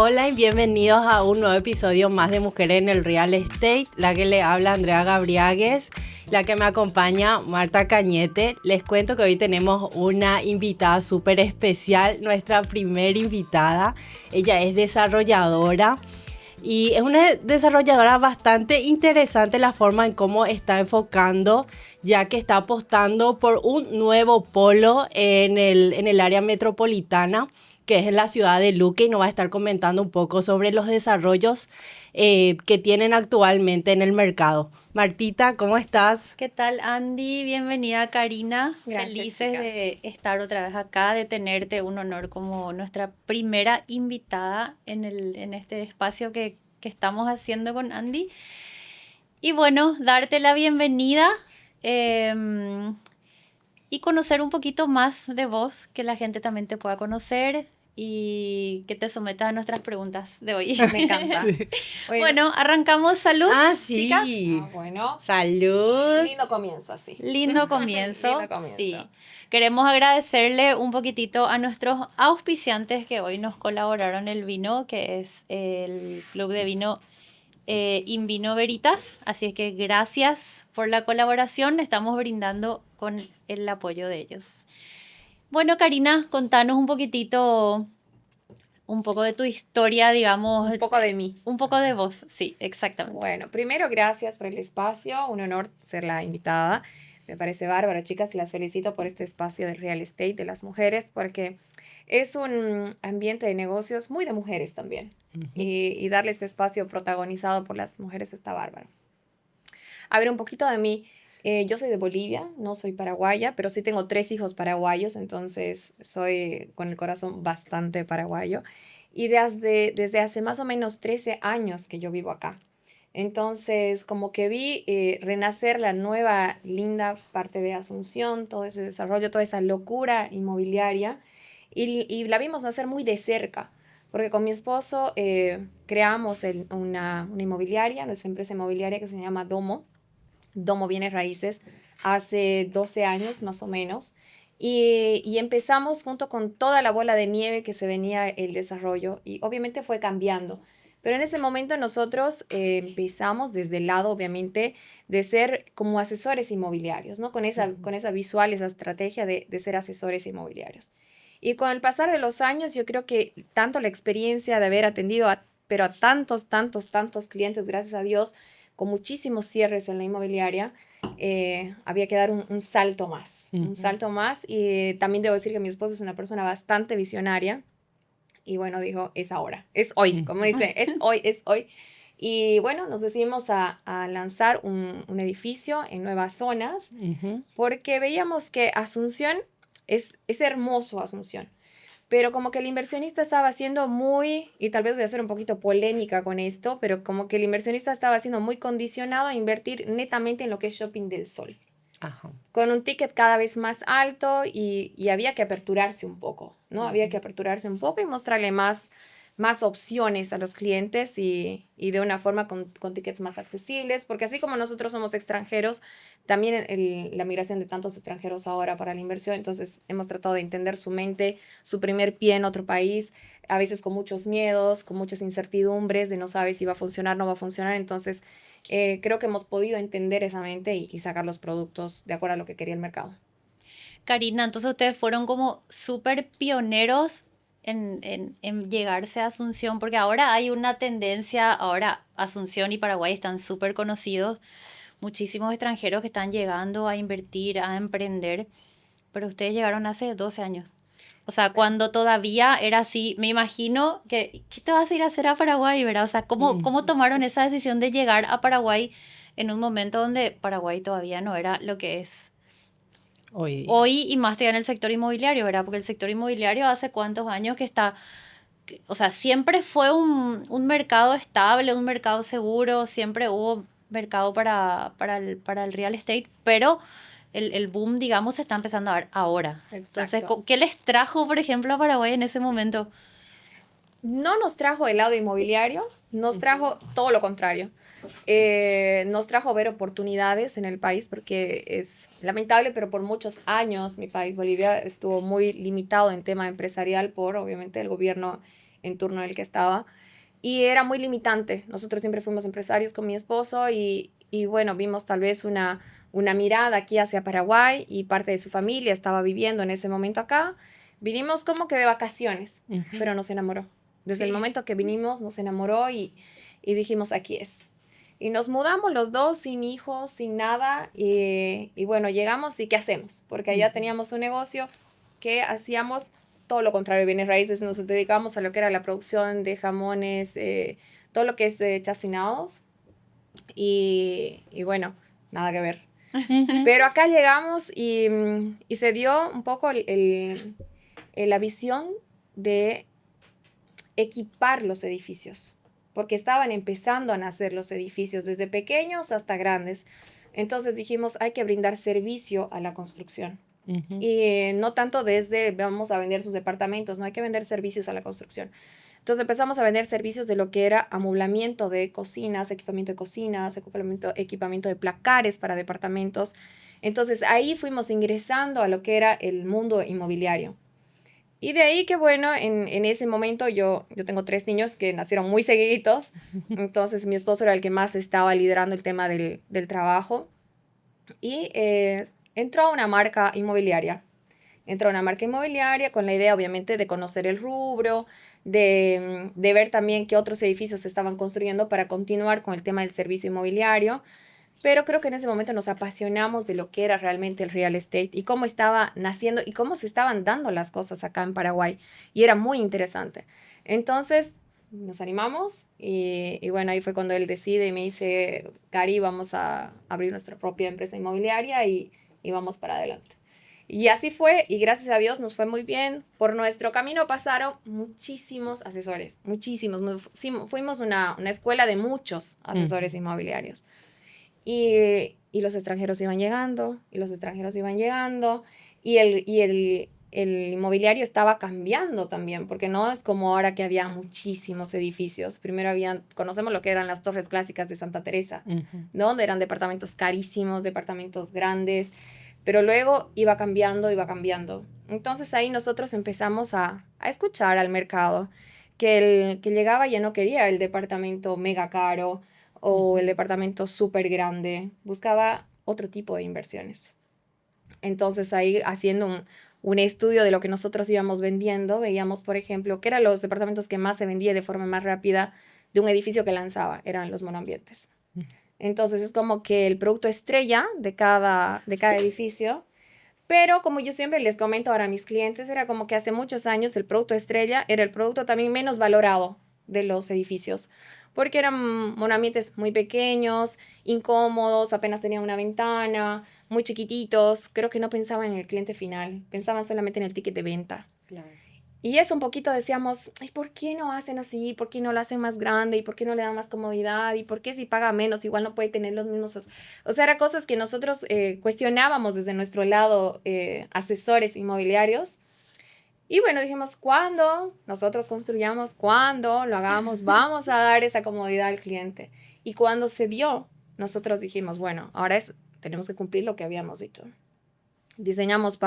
Hola y bienvenidos a un nuevo episodio más de Mujeres en el Real Estate. La que le habla Andrea Gabriagues, la que me acompaña Marta Cañete. Les cuento que hoy tenemos una invitada súper especial, nuestra primera invitada. Ella es desarrolladora y es una desarrolladora bastante interesante la forma en cómo está enfocando, ya que está apostando por un nuevo polo en el área metropolitana, que es en la ciudad de Luque, y nos va a estar comentando un poco sobre los desarrollos que tienen actualmente en el mercado. Martita, ¿cómo estás? ¿Qué tal, Andy? Bienvenida, Karina. Gracias, Felices chicas. de estar otra vez acá, de tenerte, un honor como nuestra primera invitada en este espacio que estamos haciendo con Andy. Y bueno, darte la bienvenida y conocer un poquito más de vos, que la gente también te pueda conocer y que te sometas a nuestras preguntas de hoy. Me encanta. Sí. Bueno, arrancamos. Salud, chicas. Sí. Bueno. Salud. Lindo comienzo así. Lindo comienzo. Lindo comienzo. Sí. Queremos agradecerle un poquitito a nuestros auspiciantes que hoy nos colaboraron el vino, que es el Club de Vino Invino Veritas. Así es que gracias por la colaboración. Estamos brindando con el apoyo de ellos. Bueno, Karina, contanos un poquitito, un poco de tu historia, digamos. Un poco de mí. Un poco de vos, sí, exactamente. Bueno, primero gracias por el espacio. Un honor ser la invitada. Me parece bárbaro, chicas, y las felicito por este espacio del real estate de las mujeres, porque es un ambiente de negocios muy de mujeres también. Y darle este espacio protagonizado por las mujeres está bárbaro. A ver, un poquito de mí. Yo soy de Bolivia, no soy paraguaya, pero sí tengo 3 hijos paraguayos, entonces soy con el corazón bastante paraguayo. Y desde hace más o menos 13 años que yo vivo acá. Entonces, como que vi renacer la nueva, linda parte de Asunción, todo ese desarrollo, toda esa locura inmobiliaria, y la vimos nacer muy de cerca, porque con mi esposo creamos una inmobiliaria, nuestra empresa inmobiliaria que se llama Domo Bienes Raíces, hace 12 años más o menos. Y empezamos junto con toda la bola de nieve que se venía el desarrollo y obviamente fue cambiando. Pero en ese momento nosotros empezamos desde el lado, obviamente, de ser como asesores inmobiliarios, ¿no? Con esa visual, esa estrategia de ser asesores inmobiliarios. Y con el pasar de los años, yo creo que tanto la experiencia de haber atendido pero a tantos, tantos, tantos clientes, gracias a Dios, con muchísimos cierres en la inmobiliaria, había que dar un salto más, un salto más. Y también debo decir que mi esposo es una persona bastante visionaria. Y bueno, dijo, es ahora, es hoy, como dice, es hoy, es hoy. Y bueno, nos decidimos a lanzar un edificio en nuevas zonas, porque veíamos que Asunción es hermoso, Asunción. Pero como que el inversionista estaba siendo muy, y tal vez voy a ser un poquito polémica con esto, pero como que el inversionista estaba siendo muy condicionado a invertir netamente en lo que es Shopping del Sol. Ajá. Con un ticket cada vez más alto y había que aperturarse un poco, ¿no? Había que aperturarse un poco y mostrarle más opciones a los clientes y de una forma con tickets más accesibles, porque así como nosotros somos extranjeros, también la migración de tantos extranjeros ahora para la inversión, entonces hemos tratado de entender su mente, su primer pie en otro país, a veces con muchos miedos, con muchas incertidumbres de no saber si va a funcionar, no va a funcionar, entonces creo que hemos podido entender esa mente y sacar los productos de acuerdo a lo que quería el mercado. Karina, entonces ustedes fueron como súper pioneros en llegarse a Asunción, porque ahora hay una tendencia, ahora Asunción y Paraguay están súper conocidos, muchísimos extranjeros que están llegando a invertir, a emprender, pero ustedes llegaron hace 12 años. O sea, Sí. cuando todavía era así, me imagino que, ¿qué te vas a ir a hacer a Paraguay, verdad? O sea, ¿cómo tomaron esa decisión de llegar a Paraguay en un momento donde Paraguay todavía no era lo que es hoy y más todavía en el sector inmobiliario, ¿verdad? Porque el sector inmobiliario hace cuántos años que está, o sea, siempre fue un mercado estable, un mercado seguro, siempre hubo mercado para el real estate, pero el boom, digamos, se está empezando a dar ahora. Entonces, Exacto. ¿qué les trajo, por ejemplo, a Paraguay en ese momento? No nos trajo el lado inmobiliario, nos trajo todo lo contrario. Nos trajo ver oportunidades en el país porque es lamentable, pero por muchos años mi país, Bolivia, estuvo muy limitado en tema empresarial por, obviamente, el gobierno turno en el que estaba. Y era muy limitante. Nosotros siempre fuimos empresarios con mi esposo y bueno, vimos tal vez una mirada aquí hacia Paraguay y parte de su familia estaba viviendo en ese momento acá. Vinimos como que de vacaciones, pero nos enamoró. Desde el momento que vinimos nos enamoró y dijimos, aquí es. Y nos mudamos los dos sin hijos, sin nada. Y bueno, llegamos y ¿qué hacemos? Porque allá teníamos un negocio que hacíamos todo lo contrario, bienes raíces. Nos dedicamos a lo que era la producción de jamones, todo lo que es chacinados. Y bueno, nada que ver. Pero acá llegamos y se dio un poco la visión de equipar los edificios, porque estaban empezando a nacer los edificios, desde pequeños hasta grandes. Entonces dijimos, hay que brindar servicio a la construcción. Y no tanto desde, vamos a vender sus departamentos, no hay que vender servicios a la construcción. Entonces empezamos a vender servicios de lo que era amoblamiento de cocinas, equipamiento de placares para departamentos. Entonces ahí fuimos ingresando a lo que era el mundo inmobiliario. Y de ahí que bueno, en ese momento yo tengo 3 niños que nacieron muy seguiditos, entonces mi esposo era el que más estaba liderando el tema del trabajo y entró una marca inmobiliaria. Entró una marca inmobiliaria con la idea obviamente de conocer el rubro, de ver también qué otros edificios se estaban construyendo para continuar con el tema del servicio inmobiliario. Pero creo que en ese momento nos apasionamos de lo que era realmente el real estate y cómo estaba naciendo y cómo se estaban dando las cosas acá en Paraguay. Y era muy interesante. Entonces nos animamos y bueno, ahí fue cuando él decide y me dice, Cari, vamos a abrir nuestra propia empresa inmobiliaria y vamos para adelante. Y así fue, y gracias a Dios nos fue muy bien. Por nuestro camino pasaron muchísimos asesores, muchísimos. Fuimos una escuela de muchos asesores inmobiliarios. Y los extranjeros iban llegando, y los extranjeros iban llegando, y el inmobiliario estaba cambiando también, porque no es como ahora que había muchísimos edificios. Primero conocemos lo que eran las torres clásicas de Santa Teresa, ¿no? Donde eran departamentos carísimos, departamentos grandes, pero luego iba cambiando, iba cambiando. Entonces ahí nosotros empezamos a escuchar al mercado, que el que llegaba ya no quería el departamento mega caro, o el departamento súper grande, buscaba otro tipo de inversiones. Entonces ahí haciendo un estudio de lo que nosotros íbamos vendiendo, veíamos, por ejemplo, que eran los departamentos que más se vendía de forma más rápida de un edificio que lanzaba, eran los monoambientes. Entonces es como que el producto estrella de cada edificio, pero como yo siempre les comento ahora a mis clientes, era como que hace muchos años el producto estrella era el producto también menos valorado de los edificios, porque eran monoambientes muy pequeños, incómodos, apenas tenían una ventana, muy chiquititos. Creo que no pensaban en el cliente final, pensaban solamente en el ticket de venta. Claro. Y eso un poquito decíamos, ay, ¿por qué no hacen así? ¿Por qué no lo hacen más grande? ¿Y por qué no le dan más comodidad? ¿Y por qué si paga menos igual no puede tener los mismos? O sea, eran cosas que nosotros cuestionábamos desde nuestro lado, asesores inmobiliarios. Y bueno, dijimos, cuando nosotros construyamos, cuando lo hagamos, vamos a dar esa comodidad al cliente. Y cuando se dio, nosotros dijimos, bueno, tenemos que cumplir lo que habíamos dicho. Diseñamos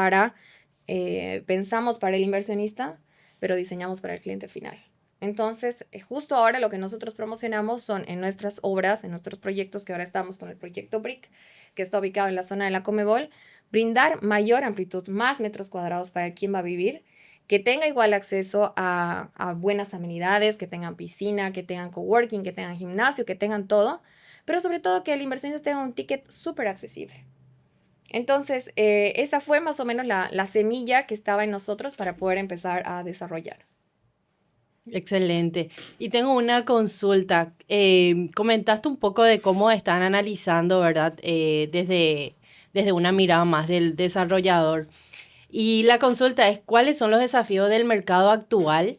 pensamos para el inversionista, pero diseñamos para el cliente final. Entonces, justo ahora lo que nosotros promocionamos son en nuestras obras, en nuestros proyectos, que ahora estamos con el proyecto BRIC, que está ubicado en la zona de la Comebol, brindar mayor amplitud, más metros cuadrados para quien va a vivir, que tenga igual acceso a buenas amenidades, que tengan piscina, que tengan coworking, que tengan gimnasio, que tengan todo, pero sobre todo que el inversionista tenga un ticket súper accesible. Entonces, esa fue más o menos la semilla que estaba en nosotros para poder empezar a desarrollar. Excelente. Y tengo una consulta. Comentaste un poco de cómo están analizando, ¿verdad? Desde una mirada más del desarrollador. Y la consulta es, ¿cuáles son los desafíos del mercado actual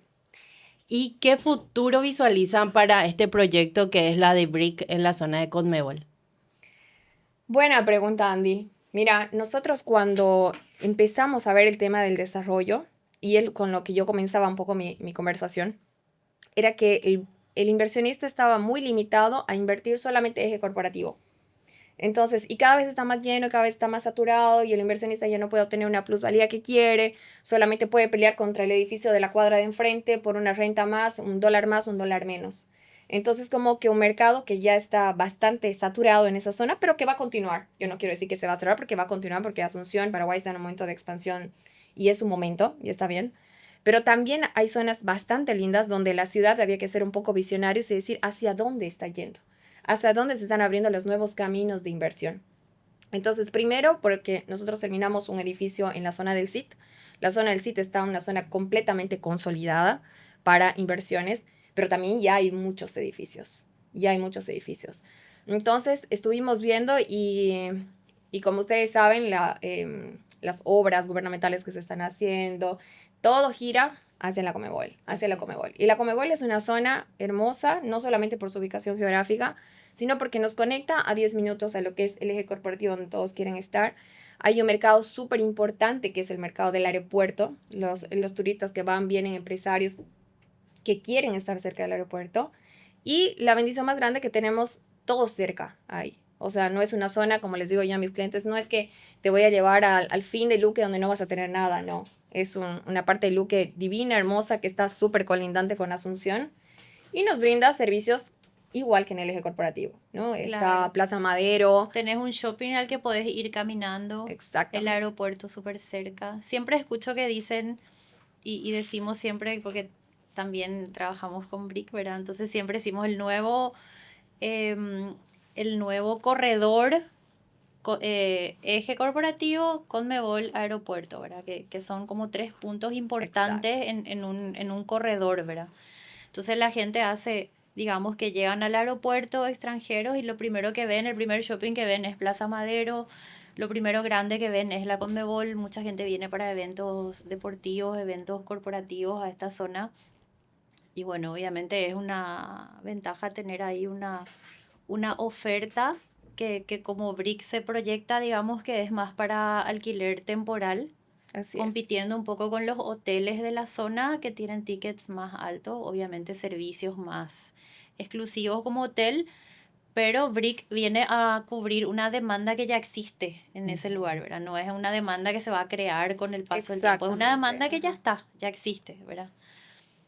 y qué futuro visualizan para este proyecto que es la de Brick en la zona de Conmebol? Buena pregunta, Andy. Mira, nosotros cuando empezamos a ver el tema del desarrollo, con lo que yo comenzaba un poco mi conversación, era que el inversionista estaba muy limitado a invertir solamente eje corporativo. Entonces, y cada vez está más lleno, cada vez está más saturado y el inversionista ya no puede obtener una plusvalía que quiere, solamente puede pelear contra el edificio de la cuadra de enfrente por una renta más, $1 más, $1 menos. Entonces, como que un mercado que ya está bastante saturado en esa zona, pero que va a continuar. Yo no quiero decir que se va a cerrar porque va a continuar, porque Asunción, Paraguay está en un momento de expansión y es un momento, y está bien. Pero también hay zonas bastante lindas donde la ciudad había que ser un poco visionarios y decir hacia dónde está yendo, hacia dónde se están abriendo los nuevos caminos de inversión. Entonces, primero, porque nosotros terminamos un edificio en la zona del CIT. La zona del CIT está en una zona completamente consolidada para inversiones, pero también ya hay muchos edificios. Ya hay muchos edificios. Entonces, estuvimos viendo y como ustedes saben, las obras gubernamentales que se están haciendo, todo gira hacia la Comebol, hacia la Comebol. Y la Comebol es una zona hermosa, no solamente por su ubicación geográfica, sino porque nos conecta a 10 minutos a lo que es el eje corporativo donde todos quieren estar. Hay un mercado súper importante que es el mercado del aeropuerto. Los turistas que van, vienen, empresarios que quieren estar cerca del aeropuerto. Y la bendición más grande que tenemos todos cerca ahí. O sea, no es una zona, como les digo yo a mis clientes, no es que te voy a llevar al fin de Luque donde no vas a tener nada, no. Es una parte de Luque divina, hermosa, que está súper colindante con Asunción y nos brinda servicios igual que en el eje corporativo, ¿no? Está Claro. Plaza Madero. Tenés un shopping al que podés ir caminando, el Exactamente. aeropuerto súper cerca. Siempre escucho que dicen, y decimos siempre, porque también trabajamos con Brick, ¿verdad? Entonces siempre decimos em, el nuevo corredor, eje corporativo, Conmebol, aeropuerto, ¿verdad? Que son como 3 puntos importantes Exacto. en un corredor, ¿verdad? Entonces la gente hace, digamos que llegan al aeropuerto extranjeros y lo primero que ven, el primer shopping que ven es Plaza Madero, lo primero grande que ven es la Conmebol, mucha gente viene para eventos deportivos, eventos corporativos a esta zona y bueno, obviamente es una ventaja tener ahí una oferta que como Brick se proyecta, digamos que es más para alquiler temporal, Así es. compitiendo un poco con los hoteles de la zona que tienen tickets más altos, obviamente servicios más exclusivos como hotel, pero Brick viene a cubrir una demanda que ya existe en ese lugar, ¿verdad? No es una demanda que se va a crear con el paso del tiempo, es una Exactamente. demanda que ya Ajá. está, ya existe, ¿verdad?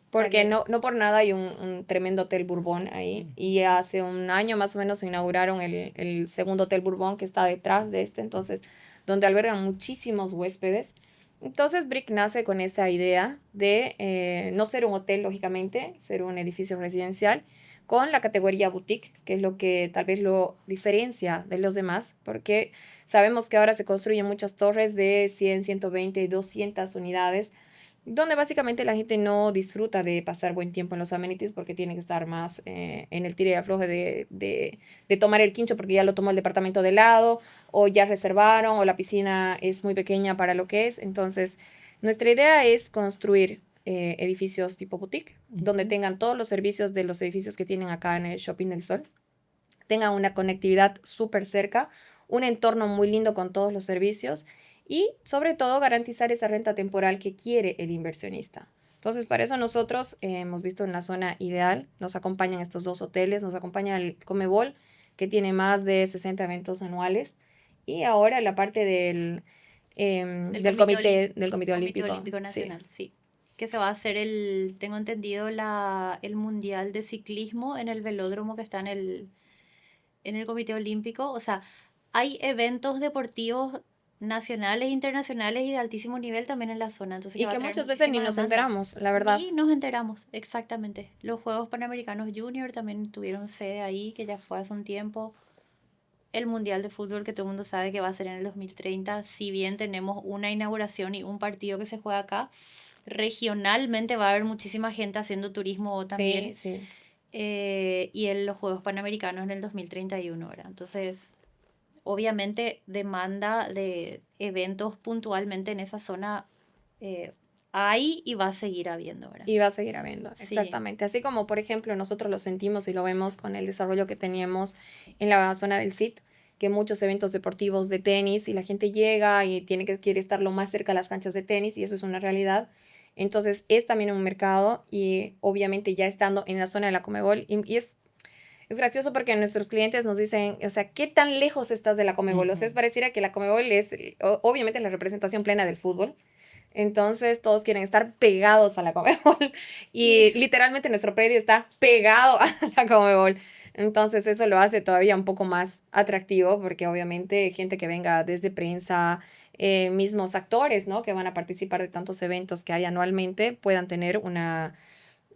O sea Porque que no por nada hay un tremendo Hotel Bourbon ahí. Y hace un año más o menos inauguraron el segundo Hotel Bourbon que está detrás de este, entonces, donde albergan muchísimos huéspedes. Entonces, Brick nace con esa idea de no ser un hotel, lógicamente, ser un edificio residencial con la categoría boutique, que es lo que tal vez lo diferencia de los demás, porque sabemos que ahora se construyen muchas torres de 100, 120 y 200 unidades donde básicamente la gente no disfruta de pasar buen tiempo en los amenities porque tiene que estar más en el tire y afloje de tomar el quincho porque ya lo tomó el departamento de lado o ya reservaron o la piscina es muy pequeña para lo que es. Entonces, nuestra idea es construir edificios tipo boutique, donde tengan todos los servicios de los edificios que tienen acá en el Shopping del Sol, tengan una conectividad súper cerca, un entorno muy lindo con todos los servicios y sobre todo garantizar esa renta temporal que quiere el inversionista. Entonces, para eso nosotros hemos visto en la zona ideal, nos acompañan estos dos hoteles, nos acompaña el Comebol, que tiene más de 60 eventos anuales, y ahora la parte del del comité Comité Olímpico, Olímpico sí. Nacional, sí. Que se va a hacer tengo entendido, el Mundial de Ciclismo en el velódromo que está en el Comité Olímpico. O sea, hay eventos deportivos nacionales, internacionales y de altísimo nivel también en la zona, entonces que Y va a que traer muchas veces ni muchísima nos demanda. enteramos, la verdad. Y nos enteramos, exactamente. Los Juegos Panamericanos Junior también tuvieron sede ahí, que ya fue hace un tiempo. El Mundial de Fútbol, que todo el mundo sabe que va a ser en el 2030, si bien tenemos una inauguración y un partido que se juega acá, regionalmente va a haber muchísima gente haciendo turismo Sí, también, sí. y en los Juegos Panamericanos en el 2031, ¿verdad? Entonces, obviamente, demanda de eventos puntualmente en esa zona hay y va a seguir habiendo, ¿verdad? Y va a seguir habiendo, Sí, exactamente. Así como, por ejemplo, nosotros lo sentimos y lo vemos con el desarrollo que teníamos en la zona del CIT, que muchos eventos deportivos de tenis y la gente llega y quiere estar lo más cerca a las canchas de tenis y eso es una realidad. Entonces es también un mercado y obviamente ya estando en la zona de la Comebol y Es gracioso porque nuestros clientes nos dicen, o sea, ¿qué tan lejos estás de la Conmebol? O sea, es pareciera que la Conmebol es, obviamente, la representación plena del fútbol. Entonces, todos quieren estar pegados a la Conmebol. Y literalmente nuestro predio está pegado a la Conmebol. Entonces, eso lo hace todavía un poco más atractivo porque, obviamente, gente que venga desde prensa, mismos actores, ¿no? Que van a participar de tantos eventos que hay anualmente, puedan tener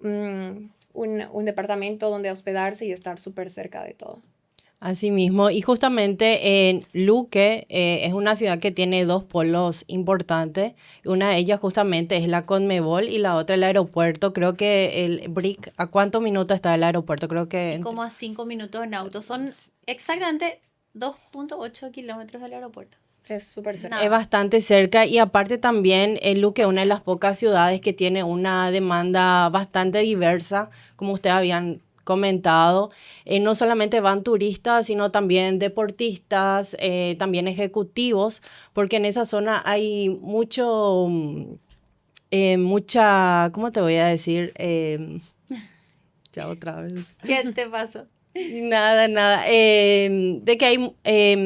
un departamento donde hospedarse y estar súper cerca de todo. Así mismo, y justamente en Luque es una ciudad que tiene dos polos importantes. Una de ellas justamente es la Conmebol y la otra el aeropuerto. Creo que el BRIC, ¿a cuántos minutos está el aeropuerto? Creo que Y como a 5 minutos en auto. Son exactamente 2.8 kilómetros del aeropuerto. Es súper cerca. Nada. es bastante cerca y aparte también Luque es una de las pocas ciudades que tiene una demanda bastante diversa, como ustedes habían comentado. No solamente van turistas, sino también deportistas, también ejecutivos, porque en esa zona hay mucha, ¿cómo te voy a decir? Ya otra vez. ¿Qué te pasó? Nada. De que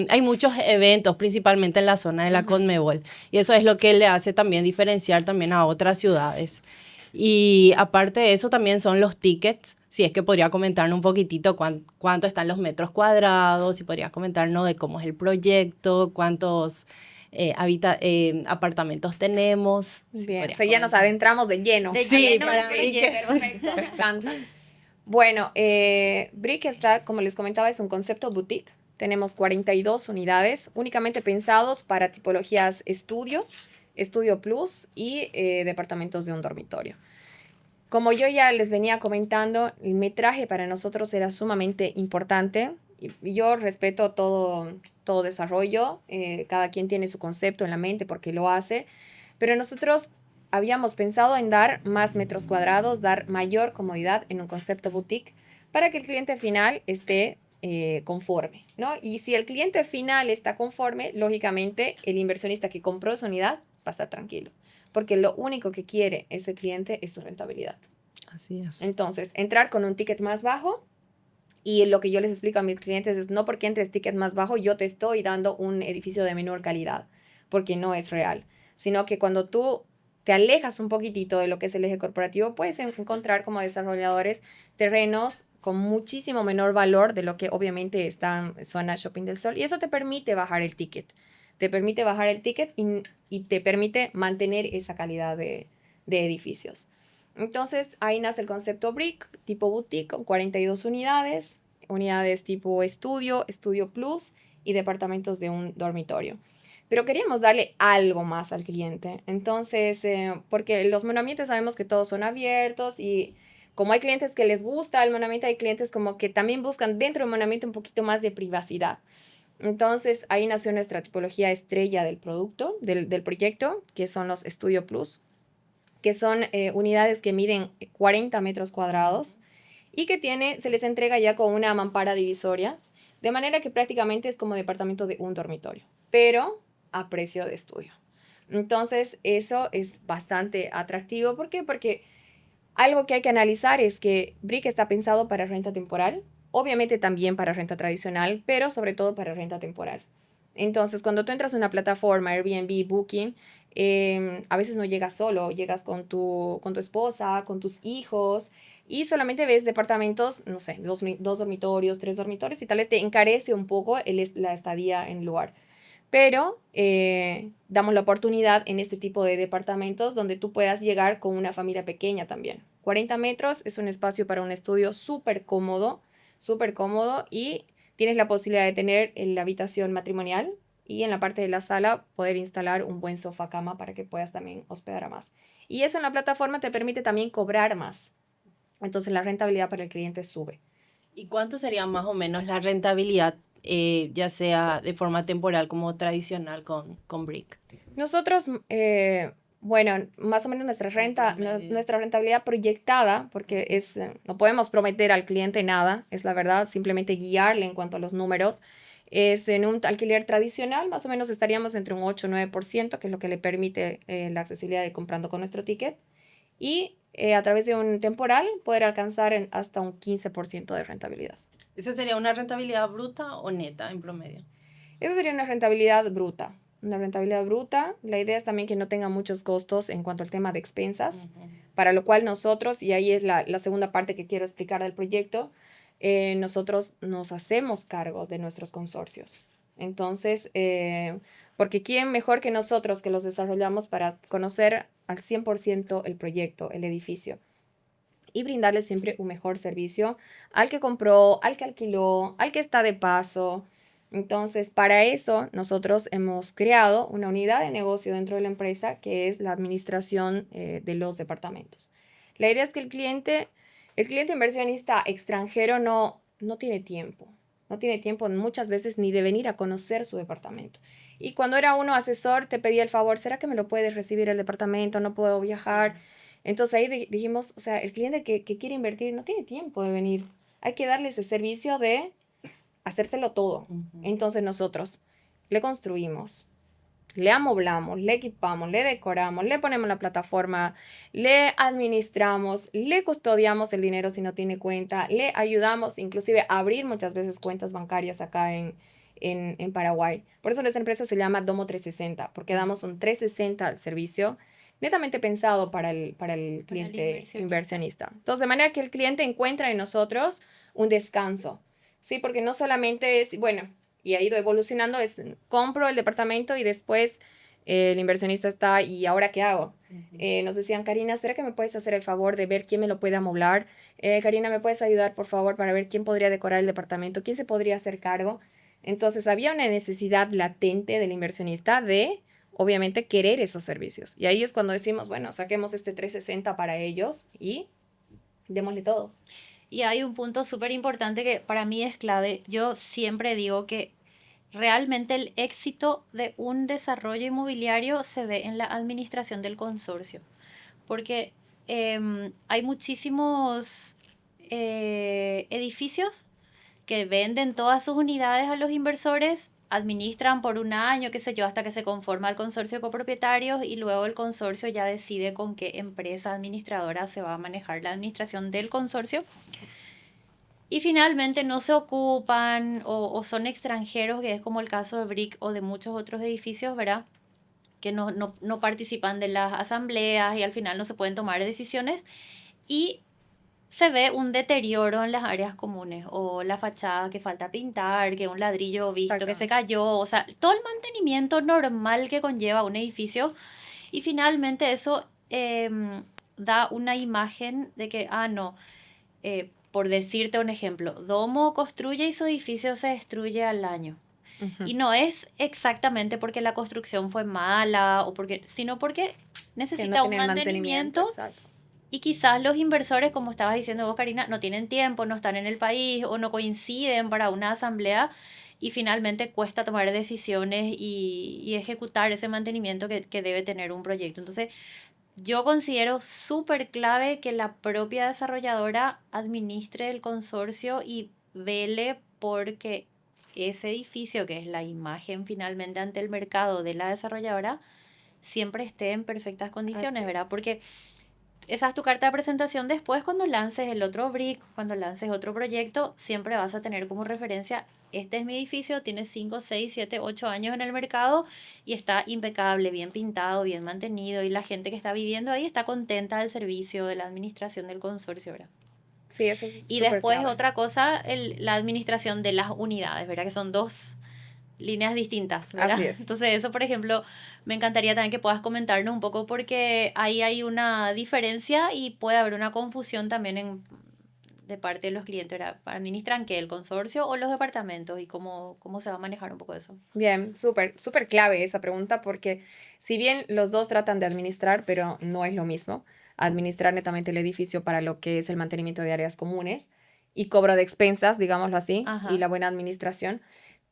hay muchos eventos, principalmente en la zona de la Conmebol. Y eso es lo que le hace también diferenciar también a otras ciudades. Y aparte de eso también son los tickets. Si es que podría comentarnos un poquitito cuánto están los metros cuadrados, si podría comentarnos de cómo es el proyecto, cuántos apartamentos tenemos. Bien, o sea, ya nos adentramos de lleno. Sí, para mí que perfecto, me encanta. Bueno, Brick está, como les comentaba, es un concepto boutique. Tenemos 42 unidades, únicamente pensados para tipologías estudio, estudio plus y departamentos de un dormitorio. Como yo ya les venía comentando, el metraje para nosotros era sumamente importante. Y yo respeto todo desarrollo, cada quien tiene su concepto en la mente porque lo hace, pero nosotros habíamos pensado en dar más metros cuadrados, dar mayor comodidad en un concepto boutique para que el cliente final esté conforme, ¿no? Y si el cliente final está conforme, lógicamente el inversionista que compró esa unidad va a estar tranquilo, porque lo único que quiere ese cliente es su rentabilidad. Así es. Entonces, entrar con un ticket más bajo. Y lo que yo les explico a mis clientes es no porque entres ticket más bajo, yo te estoy dando un edificio de menor calidad, porque no es real, sino que cuando tú te alejas un poquitito de lo que es el eje corporativo, puedes encontrar como desarrolladores terrenos con muchísimo menor valor de lo que obviamente está en zona Shopping del Sol. Y eso te permite bajar el ticket. Te permite bajar el ticket y te permite mantener esa calidad de edificios. Entonces, ahí nace el concepto Brick, tipo boutique, con 42 unidades, unidades tipo estudio, estudio plus y departamentos de un dormitorio. Pero queríamos darle algo más al cliente. Entonces, porque los monoambientes sabemos que todos son abiertos y como hay clientes que les gusta el monoambiente, hay clientes como que también buscan dentro del monoambiente un poquito más de privacidad. Entonces, ahí nació nuestra tipología estrella del producto, del proyecto, que son los Estudio Plus, que son unidades que miden 40 metros cuadrados y que se les entrega ya con una mampara divisoria, de manera que prácticamente es como departamento de un dormitorio, pero a precio de estudio. Entonces, eso es bastante atractivo. ¿Por qué? Porque algo que hay que analizar es que Brick está pensado para renta temporal, obviamente también para renta tradicional, pero sobre todo para renta temporal. Entonces, cuando tú entras a una plataforma, Airbnb, Booking, a veces no llegas solo, llegas con tu esposa, con tus hijos, y solamente ves departamentos, no sé, dos dormitorios, 3 dormitorios, y tal vez te encarece un poco la estadía en el lugar. Pero damos la oportunidad en este tipo de departamentos donde tú puedas llegar con una familia pequeña también. 40 metros es un espacio para un estudio súper cómodo y tienes la posibilidad de tener la habitación matrimonial y en la parte de la sala poder instalar un buen sofá cama para que puedas también hospedar a más. Y eso en la plataforma te permite también cobrar más. Entonces la rentabilidad para el cliente sube. ¿Y cuánto sería más o menos la rentabilidad, ya sea de forma temporal como tradicional con Brick? Nosotros, bueno, más o menos nuestra rentabilidad proyectada, porque no podemos prometer al cliente nada, es la verdad, simplemente guiarle en cuanto a los números. Es en un alquiler tradicional, más o menos estaríamos entre un 8 o 9%, que es lo que le permite la accesibilidad de comprando con nuestro ticket. Y a través de un temporal poder alcanzar hasta un 15% de rentabilidad. ¿Esa sería una rentabilidad bruta o neta en promedio? Eso sería una rentabilidad bruta. Una rentabilidad bruta. La idea es también que no tenga muchos costos en cuanto al tema de expensas, para lo cual nosotros, y ahí es la segunda parte que quiero explicar del proyecto, nosotros nos hacemos cargo de nuestros consorcios. Entonces, porque ¿quién mejor que nosotros que los desarrollamos para conocer al 100% el proyecto, el edificio? Y brindarle siempre un mejor servicio al que compró, al que alquiló, al que está de paso. Entonces, para eso nosotros hemos creado una unidad de negocio dentro de la empresa que es la administración de los departamentos. La idea es que el cliente inversionista extranjero no tiene tiempo. No tiene tiempo muchas veces ni de venir a conocer su departamento. Y cuando era uno asesor, te pedía el favor, ¿será que me lo puedes recibir el departamento? No puedo viajar. Entonces ahí dijimos, o sea, el cliente que quiere invertir no tiene tiempo de venir. Hay que darle ese servicio de hacérselo todo. Entonces nosotros le construimos, le amoblamos, le equipamos, le decoramos, le ponemos la plataforma, le administramos, le custodiamos el dinero si no tiene cuenta, le ayudamos inclusive a abrir muchas veces cuentas bancarias acá en Paraguay. Por eso nuestra empresa se llama Domo 360, porque damos un 360 al servicio netamente pensado para el cliente inversionista. Entonces, de manera que el cliente encuentra en nosotros un descanso, ¿sí? Porque no solamente es, bueno, y ha ido evolucionando, es compro el departamento y después el inversionista está, ¿y ahora qué hago? Nos decían, Karina, ¿será que me puedes hacer el favor de ver quién me lo puede amoblar? Karina, ¿me puedes ayudar, por favor, para ver quién podría decorar el departamento? ¿Quién se podría hacer cargo? Entonces, había una necesidad latente del inversionista de, obviamente, querer esos servicios. Y ahí es cuando decimos, bueno, saquemos este 360 para ellos y démosle todo. Y hay un punto súper importante que para mí es clave. Yo siempre digo que realmente el éxito de un desarrollo inmobiliario se ve en la administración del consorcio, porque hay muchísimos edificios que venden todas sus unidades a los inversores, administran por un año, qué sé yo, hasta que se conforma el consorcio de copropietarios y luego el consorcio ya decide con qué empresa administradora se va a manejar la administración del consorcio. Y finalmente no se ocupan o son extranjeros, que es como el caso de Brick o de muchos otros edificios, ¿verdad? Que no participan de las asambleas y al final no se pueden tomar decisiones. Y se ve un deterioro en las áreas comunes o la fachada que falta pintar, que un ladrillo visto que se cayó, o sea, todo el mantenimiento normal que conlleva un edificio. Y finalmente eso da una imagen de que, no, por decirte un ejemplo, Domo construye y su edificio se destruye al año. Y no es exactamente porque la construcción fue mala o porque, sino porque necesita no un mantenimiento. Y quizás los inversores, como estabas diciendo vos, Karina, no tienen tiempo, no están en el país o no coinciden para una asamblea y finalmente cuesta tomar decisiones y ejecutar ese mantenimiento que debe tener un proyecto. Entonces, yo considero súper clave que la propia desarrolladora administre el consorcio y vele porque ese edificio, que es la imagen finalmente ante el mercado de la desarrolladora, siempre esté en perfectas condiciones, ¿verdad? Porque esa es tu carta de presentación después cuando lances el otro brick, cuando lances otro proyecto, siempre vas a tener como referencia, este es mi edificio, tiene 5, 6, 7, 8 años en el mercado y está impecable, bien pintado, bien mantenido y la gente que está viviendo ahí está contenta del servicio, de la administración del consorcio, ¿verdad? Sí, eso es Y súper después clave. otra cosa, la administración de las unidades, ¿verdad? Que son dos líneas distintas, ¿verdad? Así es. Entonces eso, por ejemplo, me encantaría también que puedas comentarnos un poco porque ahí hay una diferencia y puede haber una confusión también de parte de los clientes, ¿verdad? ¿Administran qué? ¿El consorcio o los departamentos? ¿Y cómo se va a manejar un poco eso? Bien, súper clave esa pregunta porque si bien los dos tratan de administrar, pero no es lo mismo, administrar netamente el edificio para lo que es el mantenimiento de áreas comunes y cobro de expensas, digámoslo así, y la buena administración,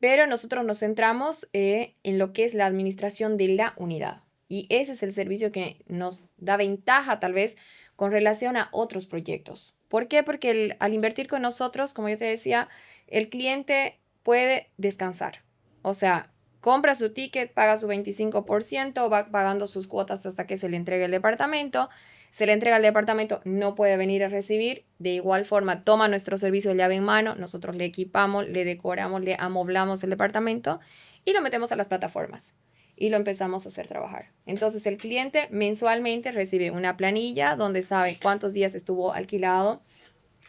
pero nosotros nos centramos en lo que es la administración de la unidad y ese es el servicio que nos da ventaja tal vez con relación a otros proyectos. ¿Por qué? Porque al invertir con nosotros, como yo te decía, el cliente puede descansar. O sea, compra su ticket, paga su 25%, va pagando sus cuotas hasta que se le entregue el departamento. Se le entrega al departamento, no puede venir a recibir. De igual forma, toma nuestro servicio de llave en mano, nosotros le equipamos, le decoramos, le amoblamos el departamento y lo metemos a las plataformas y lo empezamos a hacer trabajar. Entonces el cliente mensualmente recibe una planilla donde sabe cuántos días estuvo alquilado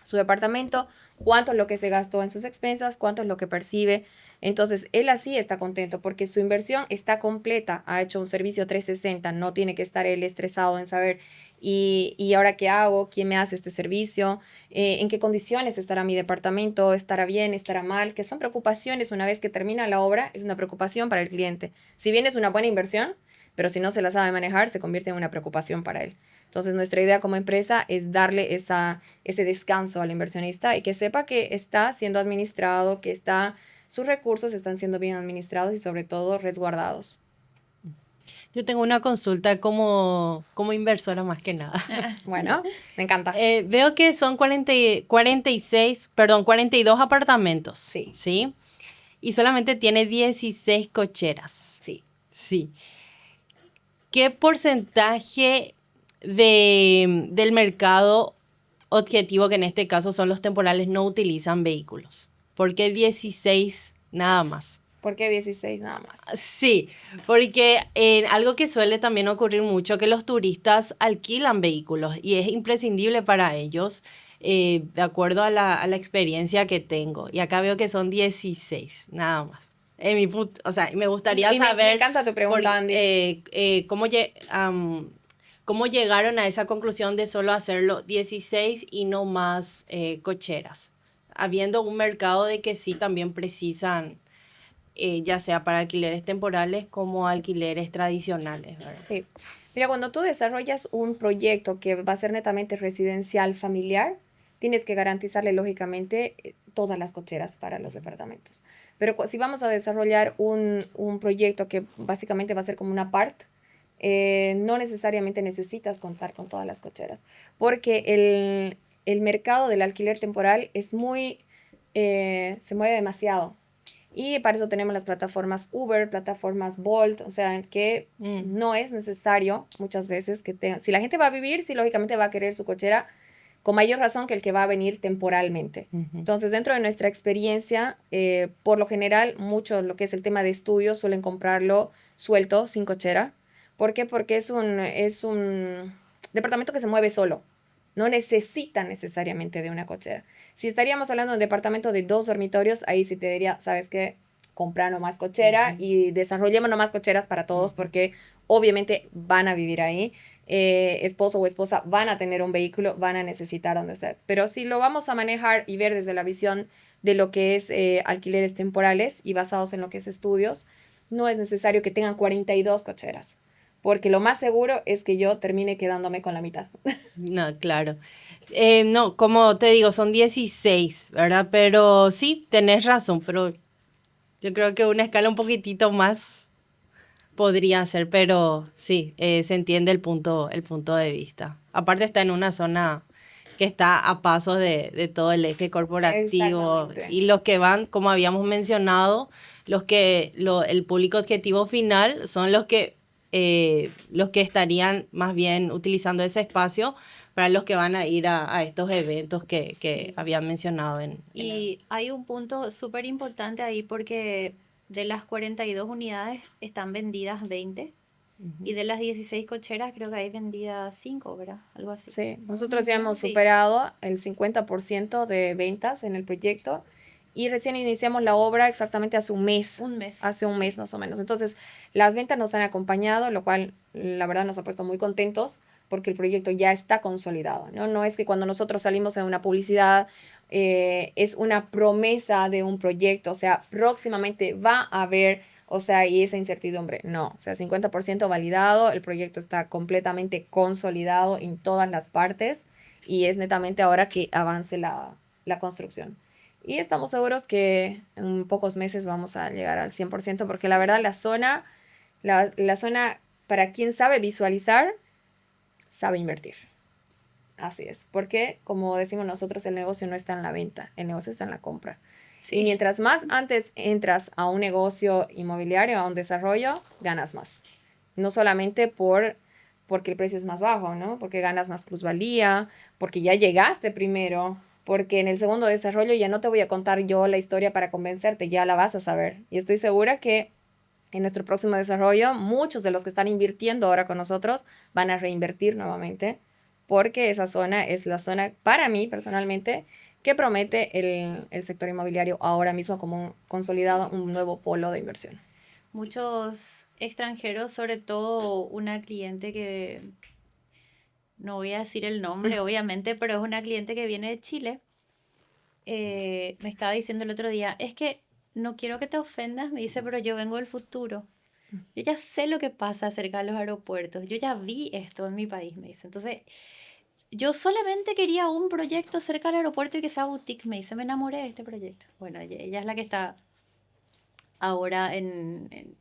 su departamento, cuánto es lo que se gastó en sus expensas, cuánto es lo que percibe. Entonces, él así está contento porque su inversión está completa, ha hecho un servicio 360, no tiene que estar él estresado en saber, y ahora qué hago, quién me hace este servicio, en qué condiciones estará mi departamento, estará bien, estará mal, que son preocupaciones una vez que termina la obra, es una preocupación para el cliente. Si bien es una buena inversión, pero si no se la sabe manejar, se convierte en una preocupación para él. Entonces, nuestra idea como empresa es darle ese descanso al inversionista y que sepa que está siendo administrado, que sus recursos están siendo bien administrados y sobre todo resguardados. Yo tengo una consulta como inversora más que nada. Bueno, me encanta. Veo que son 42 apartamentos. Sí. ¿Sí? Y solamente tiene 16 cocheras. Sí. Sí. ¿Qué porcentaje del mercado objetivo, que en este caso son los temporales, no utilizan vehículos? ¿Por qué 16 nada más? ¿Por qué 16 nada más? Sí, porque algo que suele también ocurrir mucho, que los turistas alquilan vehículos y es imprescindible para ellos, de acuerdo a la experiencia que tengo. Y acá veo que son 16 nada más. O sea, me gustaría saber... Me encanta tu pregunta, Andy. ¿Cómo llegaron a esa conclusión de solo hacerlo 16 y no más cocheras? Habiendo un mercado de que sí también precisan, ya sea para alquileres temporales como alquileres tradicionales, ¿verdad? Sí. Mira, cuando tú desarrollas un proyecto que va a ser netamente residencial familiar, tienes que garantizarle, lógicamente, todas las cocheras para los departamentos. Pero si vamos a desarrollar un proyecto que básicamente va a ser como una part, no necesariamente necesitas contar con todas las cocheras, porque el mercado del alquiler temporal es se mueve demasiado. Y para eso tenemos las plataformas Uber, plataformas Bolt, o sea, que no es necesario muchas veces que si la gente va a vivir, sí, lógicamente va a querer su cochera con mayor razón que el que va a venir temporalmente. Entonces, dentro de nuestra experiencia, por lo general, mucho lo que es el tema de estudios suelen comprarlo suelto, sin cochera. ¿Por qué? Porque es un departamento que se mueve solo. No necesita necesariamente de una cochera. Si estaríamos hablando de un departamento de 2 dormitorios, ahí sí te diría, ¿sabes qué? Comprar nomás cochera y desarrollemos nomás cocheras para todos porque obviamente van a vivir ahí. Esposo o esposa van a tener un vehículo, van a necesitar donde estar. Pero si lo vamos a manejar y ver desde la visión de lo que es alquileres temporales y basados en lo que es estudios, no es necesario que tengan 42 cocheras. Porque lo más seguro es que yo termine quedándome con la mitad. No, claro. No, como te digo, son 16, ¿verdad? Pero sí, tenés razón, pero yo creo que una escala un poquitito más podría ser, pero sí, se entiende el punto de vista. Aparte está en una zona que está a pasos de todo el eje corporativo. Y los que van, como habíamos mencionado, el público objetivo final son los que estarían más bien utilizando ese espacio para los que van a ir a estos eventos que habían mencionado. Y hay un punto súper importante ahí porque de las 42 unidades están vendidas 20 y de las 16 cocheras creo que hay vendidas 5, ¿verdad? Algo así. Sí, nosotros ya hemos superado el 50% de ventas en el proyecto. Y recién iniciamos la obra exactamente hace un mes. Hace un mes más o menos. Entonces, las ventas nos han acompañado, lo cual la verdad nos ha puesto muy contentos porque el proyecto ya está consolidado, ¿no? No es que cuando nosotros salimos en una publicidad es una promesa de un proyecto, o sea, próximamente va a haber, o sea, y esa incertidumbre. No, o sea, 50% validado, el proyecto está completamente consolidado en todas las partes y es netamente ahora que avance la construcción. Y estamos seguros que en pocos meses vamos a llegar al 100% porque la verdad la zona, para quien sabe visualizar, sabe invertir. Así es, porque como decimos nosotros, el negocio no está en la venta, el negocio está en la compra. Y mientras más antes entras a un negocio inmobiliario, a un desarrollo, ganas más. No solamente porque el precio es más bajo, ¿no? Porque ganas más plusvalía, porque ya llegaste primero, porque en el segundo desarrollo ya no te voy a contar yo la historia para convencerte, ya la vas a saber. Y estoy segura que en nuestro próximo desarrollo, muchos de los que están invirtiendo ahora con nosotros van a reinvertir nuevamente, porque esa zona es la zona, para mí personalmente, que promete el sector inmobiliario ahora mismo como un consolidado, un nuevo polo de inversión. Muchos extranjeros, sobre todo una cliente que, no voy a decir el nombre obviamente, pero es una cliente que viene de Chile, me estaba diciendo el otro día, es que no quiero que te ofendas, me dice, pero yo vengo del futuro. Yo ya sé lo que pasa cerca de los aeropuertos, yo ya vi esto en mi país, me dice. Entonces, yo solamente quería un proyecto cerca del aeropuerto y que sea boutique, me dice, me enamoré de este proyecto. Bueno, ella es la que está ahora en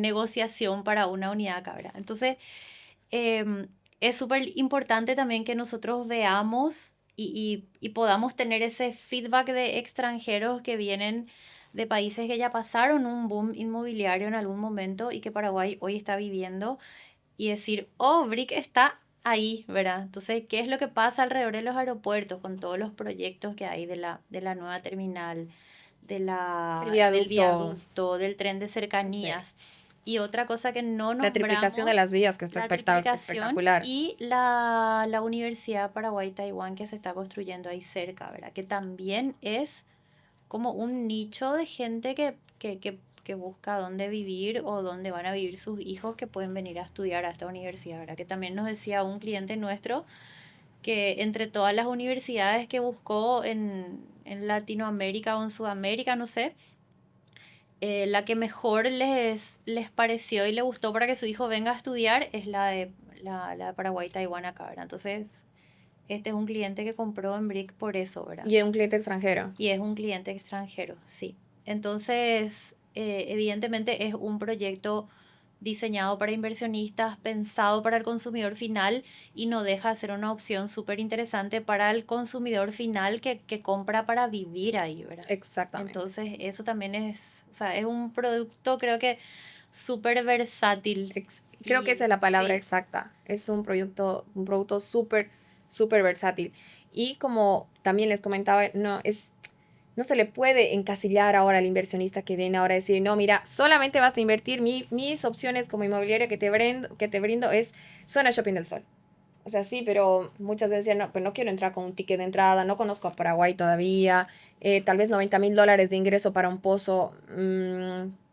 negociación para una unidad acá, ¿verdad? Entonces, es súper importante también que nosotros veamos y podamos tener ese feedback de extranjeros que vienen de países que ya pasaron un boom inmobiliario en algún momento y que Paraguay hoy está viviendo y decir, oh, Brick está ahí, ¿verdad? Entonces, ¿qué es lo que pasa alrededor de los aeropuertos con todos los proyectos que hay de la nueva terminal, El del viaducto, viaducto, del tren de sí. cercanías? Y otra cosa que no La triplicación de nombramos, las vías, que está la triplicación espectacular. y la Universidad Paraguay-Taiwán que se está construyendo ahí cerca, ¿verdad? Que también es como un nicho de gente que busca dónde vivir o dónde van a vivir sus hijos que pueden venir a estudiar a esta universidad, ¿verdad? Que también nos decía un cliente nuestro que entre todas las universidades que buscó en Latinoamérica o en Sudamérica, no sé, la que mejor les pareció y le gustó para que su hijo venga a estudiar es la de Paraguay-Taiwán acá, ¿verdad? Entonces, este es un cliente que compró en Brick por eso, ¿verdad? Y es un cliente extranjero. Y es un cliente extranjero, sí. Entonces, evidentemente es un proyecto diseñado para inversionistas, pensado para el consumidor final y no deja de ser una opción súper interesante para el consumidor final que compra para vivir ahí, ¿verdad? Exactamente. Entonces, eso también es, o sea, es un producto creo que súper versátil. Creo que esa es Y la palabra sí, exacta. Es un producto súper, súper versátil. Y como también les comentaba, no se le puede encasillar ahora al inversionista que viene ahora a decir, no, mira, solamente vas a invertir, mis opciones como inmobiliaria que te brindo es zona Shopping del Sol. O sea, sí, pero muchas veces decían, no, pues no quiero entrar con un ticket de entrada, no conozco a Paraguay todavía, tal vez $90,000 de ingreso para un pozo,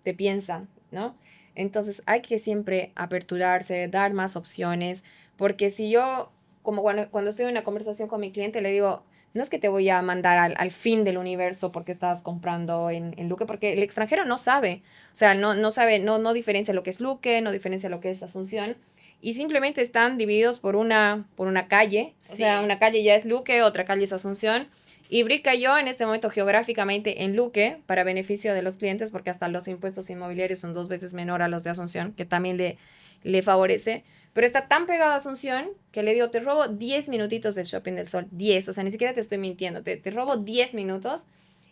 te piensan, ¿no? Entonces hay que siempre aperturarse, dar más opciones, porque si yo, como cuando estoy en una conversación con mi cliente, le digo, no es que te voy a mandar al fin del universo porque estás comprando en Luque, porque el extranjero no sabe, o sea, no sabe, no diferencia lo que es Luque, no diferencia lo que es Asunción, y simplemente están divididos por una calle, o sea, sí, una calle ya es Luque, otra calle es Asunción, y Brick cayó en este momento geográficamente en Luque para beneficio de los clientes, porque hasta los impuestos inmobiliarios son 2 veces menor a los de Asunción, que también le favorece. Pero está tan pegado a Asunción que le digo, te robo 10 minutitos del Shopping del Sol. 10, o sea, ni siquiera te estoy mintiendo. Te robo 10 minutos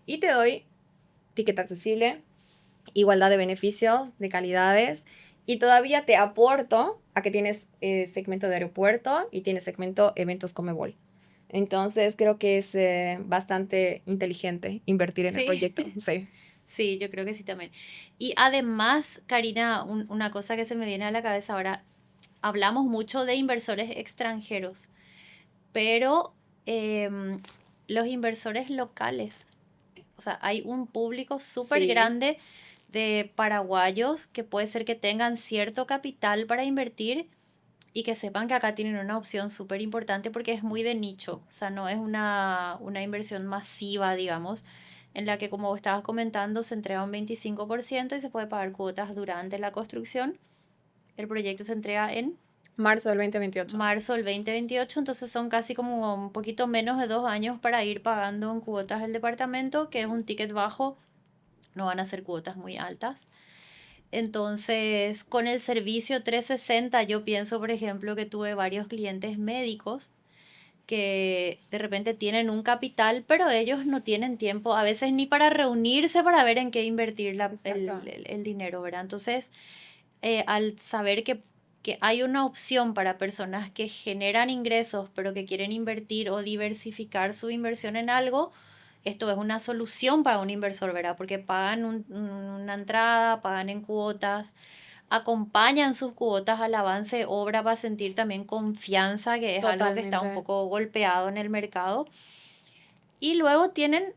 y te doy ticket accesible, igualdad de beneficios, de calidades. Y todavía te aporto a que tienes segmento de aeropuerto y tienes segmento eventos Comebol. Entonces creo que es bastante inteligente invertir en el sí. proyecto. Sí. Sí, yo creo que sí también. Y además, Karina, una cosa que se me viene a la cabeza ahora, hablamos mucho de inversores extranjeros, pero los inversores locales, o sea, hay un público súper Sí. grande de paraguayos que puede ser que tengan cierto capital para invertir y que sepan que acá tienen una opción súper importante porque es muy de nicho, o sea, no es una inversión masiva, digamos, en la que, como vos estabas comentando, se entrega un 25% y se puede pagar cuotas durante la construcción. El proyecto se entrega en Marzo del 2028. marzo del 2028, entonces son casi como un poquito menos de 2 años para ir pagando en cuotas el departamento, que es un ticket bajo, no van a ser cuotas muy altas. Entonces, con el servicio 360, yo pienso, por ejemplo, que tuve varios clientes médicos que de repente tienen un capital, pero ellos no tienen tiempo a veces ni para reunirse para ver en qué invertir Exacto. el dinero, ¿verdad? Entonces, al saber que hay una opción para personas que generan ingresos, pero que quieren invertir o diversificar su inversión en algo, esto es una solución para un inversor, ¿verdad? Porque pagan una entrada, pagan en cuotas, acompañan sus cuotas al avance de obra para sentir también confianza, que es algo que está un Totalmente. poco golpeado en el mercado. Y luego tienen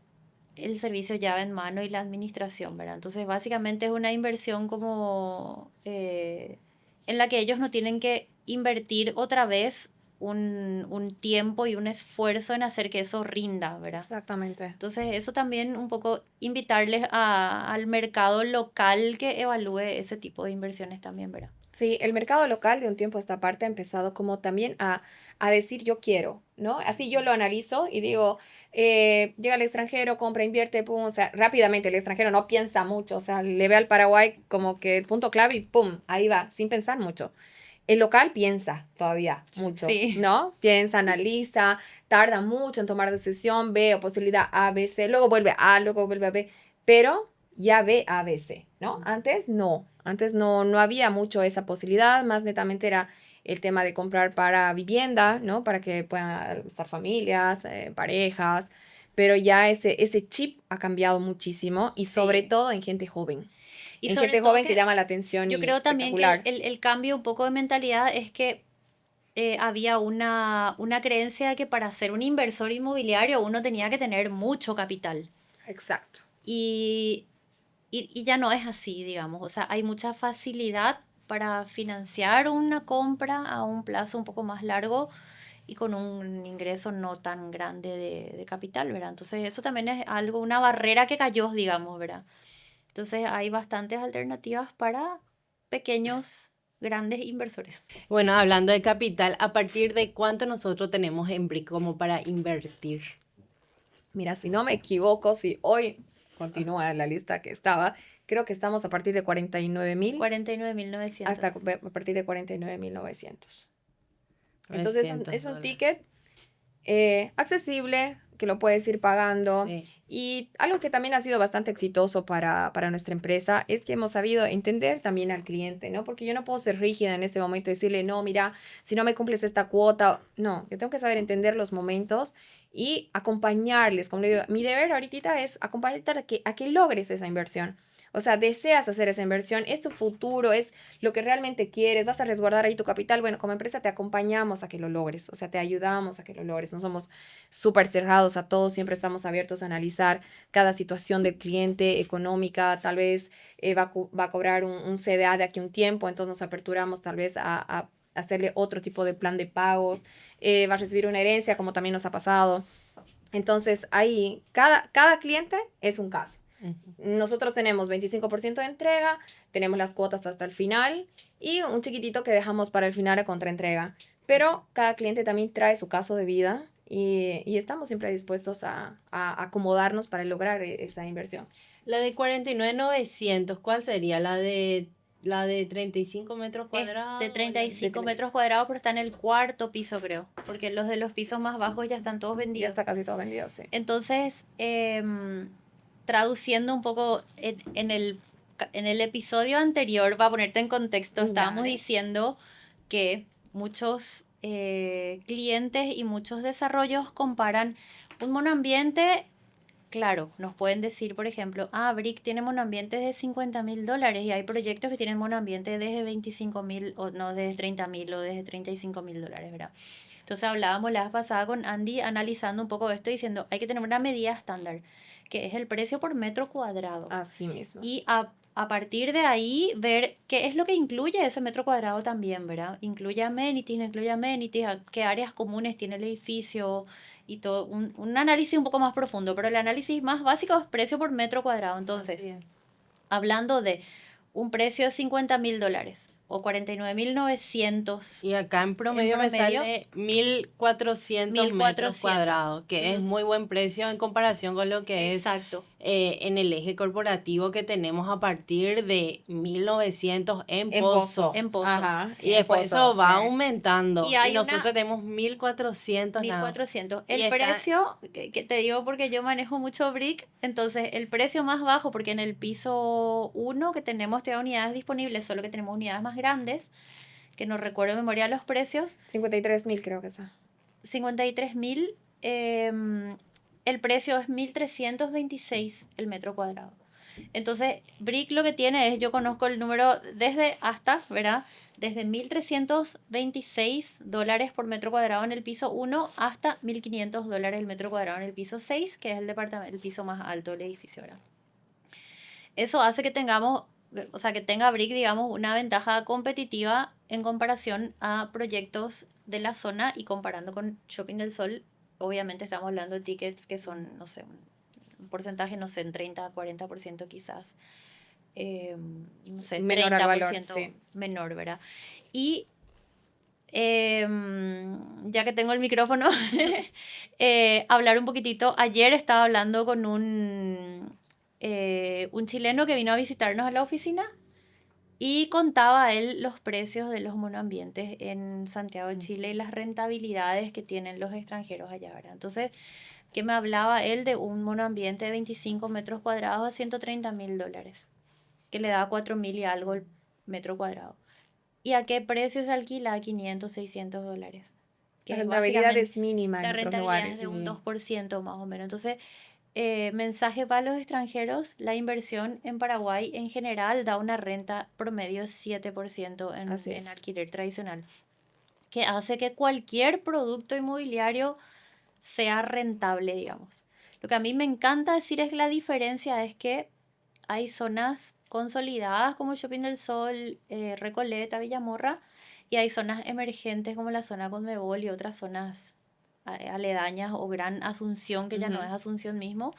el servicio llave en mano y la administración, ¿verdad? Entonces, básicamente es una inversión como en la que ellos no tienen que invertir otra vez un tiempo y un esfuerzo en hacer que eso rinda, ¿verdad? Exactamente. Entonces, eso también un poco invitarles al mercado local que evalúe ese tipo de inversiones también, ¿verdad? Sí, el mercado local de un tiempo a esta parte ha empezado como también a decir yo quiero, ¿no? Así yo lo analizo y digo, llega al extranjero, compra, invierte, pum, o sea, rápidamente el extranjero no piensa mucho, o sea, le ve al Paraguay como que el punto clave y pum, ahí va, sin pensar mucho. El local piensa todavía mucho, Sí, ¿no? Piensa, analiza, tarda mucho en tomar decisión, ve posibilidad A, B, C, luego vuelve A, luego vuelve a B, pero ya ve A, B, C, ¿no? Antes no, no había mucho esa posibilidad, más netamente era el tema de comprar para vivienda, ¿no? Para que puedan estar familias, parejas, pero ya ese chip ha cambiado muchísimo y sobre sí. todo en gente joven. Y En sobre gente todo joven que que llama la atención yo y creo también que espectacular. el cambio un poco de mentalidad es que había una creencia de que para ser un inversor inmobiliario uno tenía que tener mucho capital. Exacto. Y, y ya no es así, digamos. O sea, hay mucha facilidad para financiar una compra a un plazo un poco más largo y con un ingreso no tan grande de capital, ¿verdad? Entonces eso también es algo, una barrera que cayó, digamos, ¿verdad? Entonces hay bastantes alternativas para pequeños, grandes inversores. Bueno, hablando de capital, ¿a partir de cuánto nosotros tenemos en BRIC como para invertir? Mira, si no me equivoco, si hoy continúa la lista que estaba, creo que estamos a partir de 49.000 hasta 49.900. a partir de 49.900. Entonces es un $900. ticket accesible, que lo puedes ir pagando. Sí. Y algo que también ha sido bastante exitoso para nuestra empresa es que hemos sabido entender también al cliente, ¿no? Porque yo no puedo ser rígida en este momento y decirle, no, mira, si no me cumples esta cuota, no, yo tengo que saber entender los momentos y acompañarles. Como le digo, mi deber ahorita es acompañarte a que logres esa inversión. O sea, deseas hacer esa inversión, es tu futuro, es lo que realmente quieres, vas a resguardar ahí tu capital. Bueno, como empresa te acompañamos a que lo logres, o sea, te ayudamos a que lo logres. No somos súper cerrados a todo, siempre estamos abiertos a analizar cada situación del cliente económica, tal vez va a cobrar un CDA de aquí a un tiempo, entonces nos aperturamos tal vez a hacerle otro tipo de plan de pagos, va a recibir una herencia, como también nos ha pasado. Entonces, ahí, cada cliente es un caso. Ujú. Nosotros tenemos 25% de entrega, tenemos las cuotas hasta el final y un chiquitito que dejamos para el final de contraentrega. Pero cada cliente también trae su caso de vida y estamos siempre dispuestos a acomodarnos para lograr esa inversión. La de 49.900, ¿cuál sería? La de 35 metros Es de cuadrados. treinta y De cinco tre- metros cuadrados, pero está en el cuarto piso, creo, porque los de los pisos más bajos ya están todos ya está vendidos. casi todo vendido, sí. Entonces, traduciendo un poco en el episodio anterior, para ponerte en contexto, estábamos Dale. diciendo que muchos clientes y muchos desarrollos comparan un monoambiente. Claro, nos pueden decir, por ejemplo, Brick tiene monoambientes de $50.000 y hay proyectos que tienen monoambientes desde 25.000 o no, desde 30.000 o desde $35.000, ¿verdad? Entonces hablábamos la vez pasada con Andy analizando un poco esto diciendo, hay que tener una medida estándar, que es el precio por metro cuadrado. Así mismo. Y a partir de ahí ver qué es lo que incluye ese metro cuadrado también, ¿verdad? Incluye amenities, no incluye amenities, qué áreas comunes tiene el edificio y todo. Un análisis un poco más profundo, pero el análisis más básico es precio por metro cuadrado. Entonces, Así es. hablando de un precio de $50.000 o 49.900 Y acá en en promedio me promedio, sale 1.400 metros 1.400. cuadrados, que es muy buen precio en comparación con lo que es Exacto. en el eje corporativo que tenemos a partir de 1900 en Pozo. En Pozo. Ajá. Y después eso va aumentando. Y hay Y nosotros una- tenemos 1400 nada. 1400. Y El está- precio, que te digo porque yo manejo mucho brick, entonces el precio más bajo, porque en el piso 1 que tenemos todavía unidades disponibles, solo que tenemos unidades más grandes, que no recuerdo de memoria los precios, 53.000 creo que es. 53.000, el precio es 1.326 el metro cuadrado. Entonces, Brick lo que tiene es, yo conozco el número desde hasta, ¿verdad? Desde $1.326 por metro cuadrado en el piso 1 hasta $1.500 el metro cuadrado en el piso 6, que es el piso más alto del edificio, ¿verdad? Eso hace que tengamos, o sea, que tenga Brick, digamos, una ventaja competitiva en comparación a proyectos de la zona y comparando con Shopping del Sol. Obviamente estamos hablando de tickets que son, no sé, un porcentaje, no sé, en 30 a 40% quizás. No sé, Menor al 30% valor, sí. menor, ¿verdad? Y ya que tengo el micrófono, hablar un poquitito. Ayer estaba hablando con un chileno que vino a visitarnos a la oficina y contaba él los precios de los monoambientes en Santiago de Chile y las rentabilidades que tienen los extranjeros allá, ¿verdad? Entonces, que me hablaba él de un monoambiente de 25 metros cuadrados a $130.000, que le da 4.000 y algo el metro cuadrado. ¿Y a qué precio se alquila? A $500, $600. Que La es rentabilidad básicamente- es mínima la en otros rentabilidad lugares. es de un Sí. 2% más o menos. Entonces, mensaje para los extranjeros, la inversión en Paraguay en general da una renta promedio de 7% Así en es. alquiler tradicional, que hace que cualquier producto inmobiliario sea rentable, digamos. Lo que a mí me encanta decir es que la diferencia es que hay zonas consolidadas como Shopping del Sol, Recoleta, Villamorra, y hay zonas emergentes como la zona Conmebol y otras zonas aledañas o Gran Asunción, que ya no Ujú. es Asunción mismo,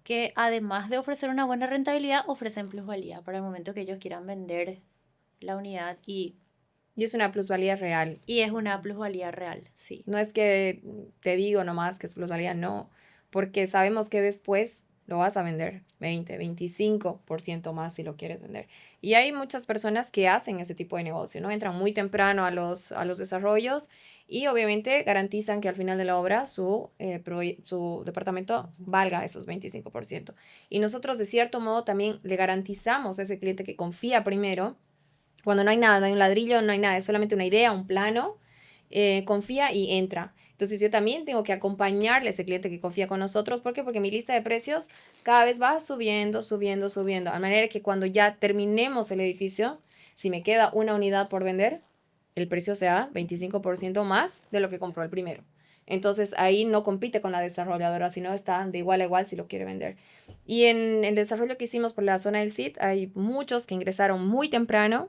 que además de ofrecer una buena rentabilidad, ofrecen plusvalía para el momento que ellos quieran vender la unidad Y es una plusvalía real. y es una plusvalía real, sí. No es que te digo nomás que es plusvalía, no. Porque sabemos que después lo vas a vender 20, 25% más si lo quieres vender. Y hay muchas personas que hacen ese tipo de negocio, ¿no? Entran muy temprano a los desarrollos y obviamente garantizan que al final de la obra su departamento valga esos 25%. Y nosotros de cierto modo también le garantizamos a ese cliente que confía primero, cuando no hay nada, no hay un ladrillo, no hay nada, es solamente una idea, un plano, confía y entra. Entonces yo también tengo que acompañarle a ese cliente que confía con nosotros. ¿Por qué? Porque mi lista de precios cada vez va subiendo, subiendo, subiendo. A manera que cuando ya terminemos el edificio, si me queda una unidad por vender, el precio sea 25% más de lo que compró el primero. Entonces ahí no compite con la desarrolladora, sino está de igual a igual si lo quiere vender. Y en el desarrollo que hicimos por la zona del CIT, hay muchos que ingresaron muy temprano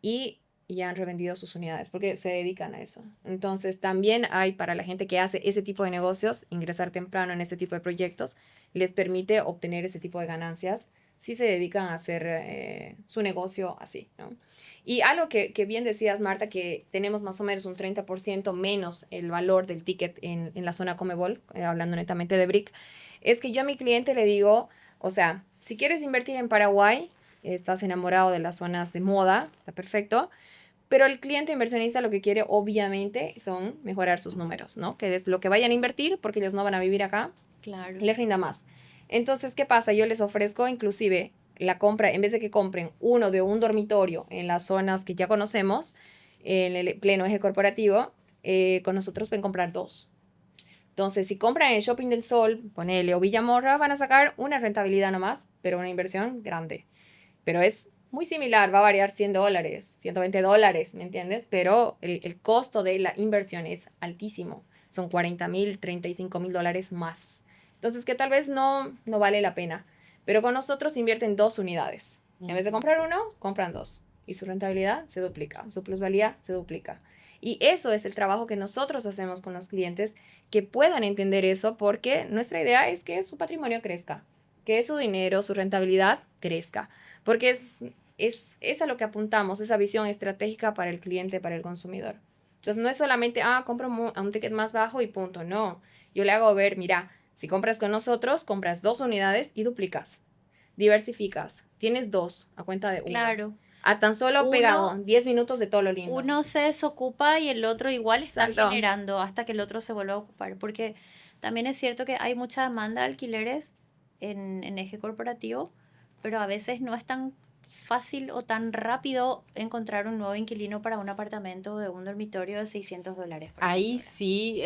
y ya han revendido sus unidades porque se dedican a eso. Entonces también hay para la gente que hace ese tipo de negocios, ingresar temprano en ese tipo de proyectos les permite obtener ese tipo de ganancias si se dedican a hacer su negocio así, ¿no? Y algo que bien decías, Marta, que tenemos más o menos un 30% menos el valor del ticket en la zona Comebol, hablando netamente de Brick, es que yo a mi cliente le digo, o sea, si quieres invertir en Paraguay, estás enamorado de las zonas de moda, está perfecto, pero el cliente inversionista lo que quiere obviamente son mejorar sus números, ¿no? Que es lo que vayan a invertir, porque ellos no van a vivir acá, Claro. les rinda más. Entonces, ¿qué pasa? Yo les ofrezco inclusive la compra, en vez de que compren uno de un dormitorio en las zonas que ya conocemos, en el pleno eje corporativo, con nosotros pueden comprar dos. Entonces, si compran en Shopping del Sol, ponele, o Villamorra, van a sacar una rentabilidad nomás, pero una inversión grande. Pero es muy similar, va a variar $100, $120, ¿me entiendes? Pero el costo de la inversión es altísimo. Son 40.000, $35.000 más. Entonces, que tal vez no vale la pena. Pero con nosotros invierten 2 unidades. En vez de comprar uno, compran 2. Y su rentabilidad se duplica, su plusvalía se duplica. Y eso es el trabajo que nosotros hacemos con los clientes, que puedan entender eso, porque nuestra idea es que su patrimonio crezca, que su dinero, su rentabilidad crezca, porque es a lo que apuntamos, esa visión estratégica para el cliente, para el consumidor. Entonces no es solamente, compro a un ticket más bajo y punto, no. Yo le hago ver, mira, Si compras con nosotros, compras 2 unidades y duplicas. Diversificas. Tienes 2 a cuenta de 1. Claro. A tan solo Uno- pegado 10 minutos de todo lo lindo. Uno se desocupa y el otro igual está Exacto. generando hasta que el otro se vuelva a ocupar. Porque también es cierto que hay mucha demanda de alquileres en eje corporativo, pero a veces no es tan fácil o tan rápido encontrar un nuevo inquilino para un apartamento de un dormitorio de $600. por Ahí ejemplo, sí.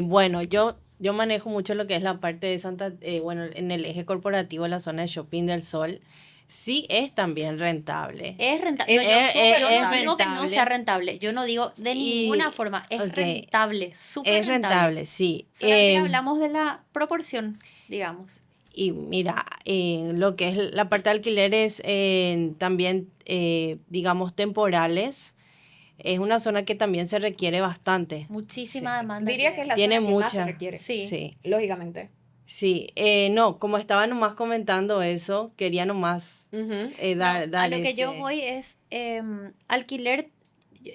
Bueno, yo manejo mucho lo que es la parte de bueno, en el eje corporativo, la zona de Shopping del Sol. Sí es también rentable. Es rentable. Es- No, yo es no digo que no rentable. sea rentable. Yo no digo de Y- ninguna forma. Es ok, rentable, súper es rentable, sí. Solamente hablamos de la proporción, digamos. Y mira, lo que es la parte de alquileres también, digamos, temporales, es una zona que también se requiere bastante. Muchísima Sí. demanda. Diría que es la Tiene zona que más se mucha. requiere. Sí. Sí, Lógicamente. sí. No, como estaba nomás comentando eso, quería nomás Ujú. dar A lo que yo ese- voy es alquiler.